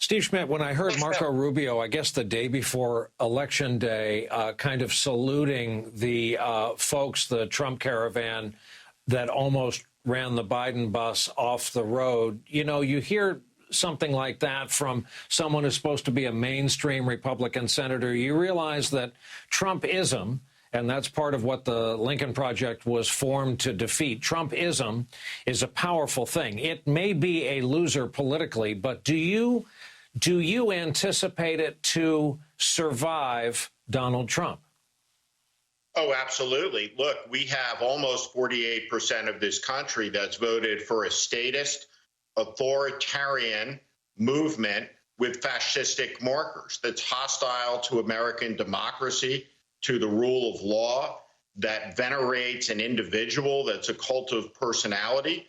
Steve Schmidt, when I heard Marco Rubio, I guess the day before Election Day, kind of saluting the folks, the Trump caravan that almost ran the Biden bus off the road, you know, you hear something like that from someone who's supposed to be a mainstream Republican senator, you realize that Trumpism, and that's part of what the Lincoln Project was formed to defeat, Trumpism is a powerful thing. It may be a loser politically, but do you anticipate it to survive Donald Trump? Oh, absolutely. Look, we have almost 48% of this country that's voted for a statist, authoritarian movement with fascistic markers that's hostile to American democracy, to the rule of law, that venerates an individual that's a cult of personality.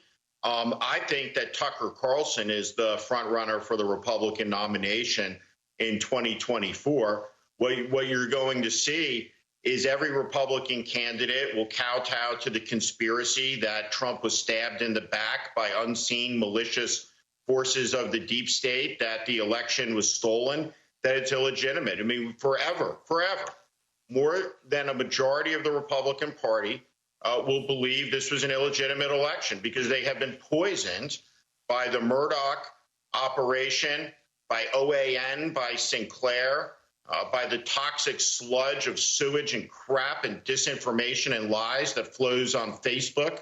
I think that Tucker Carlson is the front runner for the Republican nomination in 2024. What you're going to see is every Republican candidate will kowtow to the conspiracy that Trump was stabbed in the back by unseen malicious forces of the deep state, that the election was stolen, that it's illegitimate. I mean, forever, more than a majority of the Republican Party will believe this was an illegitimate election because they have been poisoned by the Murdoch operation, by OAN, by Sinclair, by the toxic sludge of sewage and crap and disinformation and lies that flows on Facebook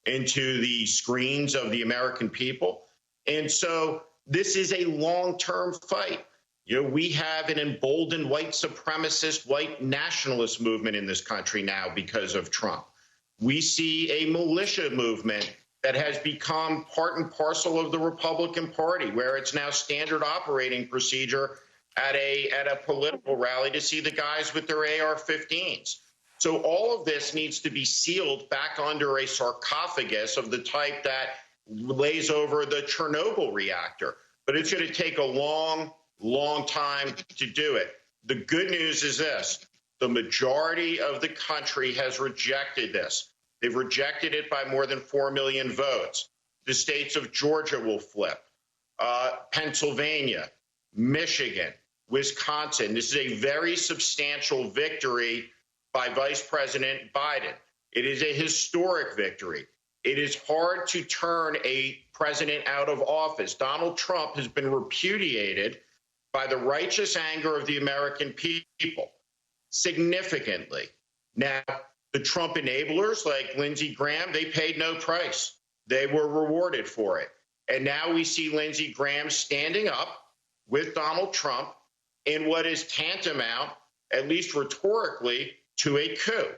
into the screens of the American people. And so this is a long-term fight. You know, we have an emboldened white supremacist, white nationalist movement in this country now because of Trump. We see a militia movement that has become part and parcel of the Republican Party, where it's now standard operating procedure at a political rally to see the guys with their AR-15s. So all of this needs to be sealed back under a sarcophagus of the type that lays over the Chernobyl reactor. But it's going to take a long time to do it. The good news is this. The majority of the country has rejected this. They've rejected it by more than 4 million votes. The states of Georgia will flip, Pennsylvania, Michigan, Wisconsin. This is a very substantial victory by Vice President Biden. It is a historic victory. It is hard to turn a president out of office. Donald Trump has been repudiated by the righteous anger of the American people significantly. Now, the Trump enablers like Lindsey Graham, they paid no price. They were rewarded for it. And now we see Lindsey Graham standing up with Donald Trump in what is tantamount, at least rhetorically, to a coup.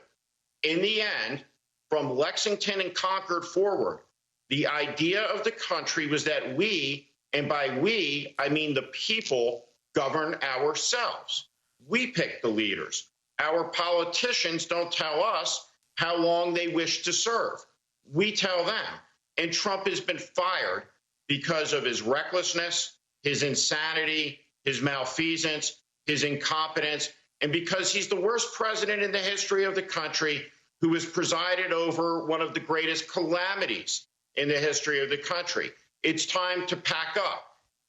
In the end, from Lexington and Concord forward, the idea of the country was that we, and by we, I mean the people, govern ourselves. We pick the leaders. Our politicians don't tell us how long they wish to serve. We tell them. And Trump has been fired because of his recklessness, his insanity, his malfeasance, his incompetence, and because he's the worst president in the history of the country who has presided over one of the greatest calamities in the history of the country. It's time to pack up.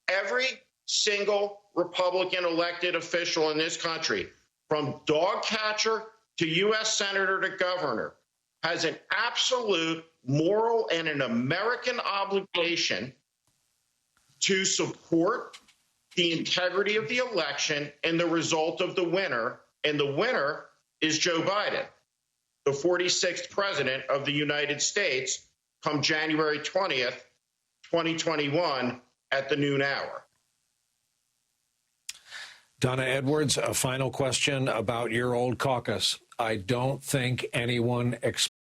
Every single Republican elected official in this country, from dog catcher to U.S. senator to governor, has an absolute moral and an American obligation to support the integrity of the election and the result of the winner. And the winner is Joe Biden, the 46th president of the United States, come January 20th, 2021 at the noon hour. Donna Edwards, a final question about your old caucus. I don't think anyone expects